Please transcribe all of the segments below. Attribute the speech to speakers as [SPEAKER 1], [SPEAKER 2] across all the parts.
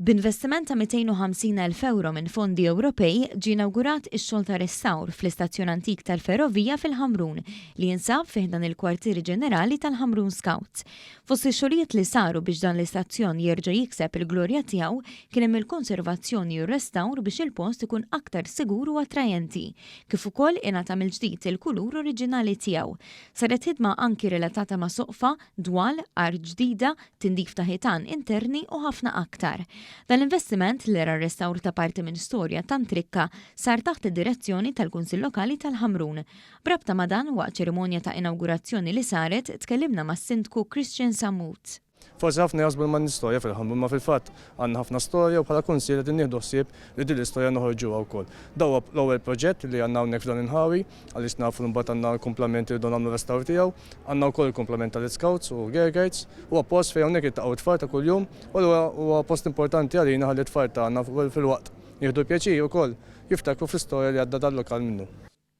[SPEAKER 1] B'investiment ta' 250,000 euro minn fondi Ewropej ġie inawgurat ix-xogħol ta' restawr fl-istazzjon antik tal-Ferrovija fil-Ħamrun li jinsab fih dan il-kwartieri ġenerali tal-Ħamrun Scouts. Fost ix-xogħlijiet li saru biex dan l-istazzjon jerġa' jikseb il-glorja tiegħu kien hemm il-konservazzjoni u r-restawr biex il-post ikun aktar sigur u attrajenti, kif ukoll ingħata mill-ġdid il-kulur oriġinali tiegħu. Saret ħidma anki relatata ma' soqfa, dwal, art ġdida, tindif ta' ħitan interni u ħafna aktar. Dan l-investiment li ra restawr ta' parti minn storja tantrikka sar taħt id-direzzjoni tal-Kunsill Lokali tal-Ħamrun. Brabta ma' dan waqt ċerimonja ta' inaugurazzjoni li saret tkellimna mas-Sindku Christian Samut.
[SPEAKER 2] Forsi ħafna jasbu ma' n-istorja fil-Ħamrun, ma fil-fatt għandna ħafna storja u bħala kunsill qed nieħdu ħsieb li din l-istorja noħorġuha wkoll. Daw l-ewwel proġett li għandna hawnhekk f'dan inħawi għaliex nafu mbagħad għandna l-komplement li dun nagħmlu restawr tiegħu, għandna wkoll il-komplement tal-Scouts u Girl Guides, huwa post fejn hawnhekk iltaqgħu t-tfal ta' kuljum u huwa post importanti għalina ħalli t-tfal tagħna fil-waqt jieħdu pjaċir ukoll jiftakru fl-istorja li għadda dal-lokal minnu.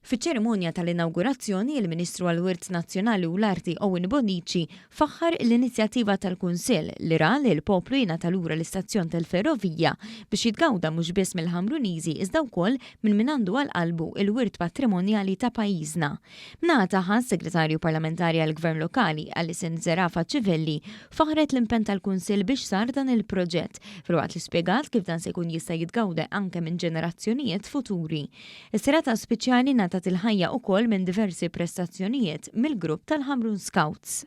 [SPEAKER 1] Fiċ-ċerimonja tal-inaugurazzjoni, il-Ministru għall-Wirt Nazzjonali u l-Arti Owen Bonici faħħar l-inizjattiva tal-Kunsill li ra li l-poplu jingħata lura l-istazzjon tal-Ferrovija biex jitgawda mhux biss mill-Ħamruniżi iżda wkoll minn għandu għall-qalbu il-wirt patrimonjali ta' pajjiżna. Mingħata segretarju parlamentari għall-Gvern Lokali Alison Zerafa Ċivelli faħret l-impenn tal-Kunsill biex sar dan il-proġett filwaqt li spjegat kif dan se jkun jista' jitgawda anke minn ġenerazzjonijiet futuri. Is-serata speċjali tat il-ħajja wkoll minn diversi prestazzjonijiet mill-grupp tal-Ħamrun Scouts.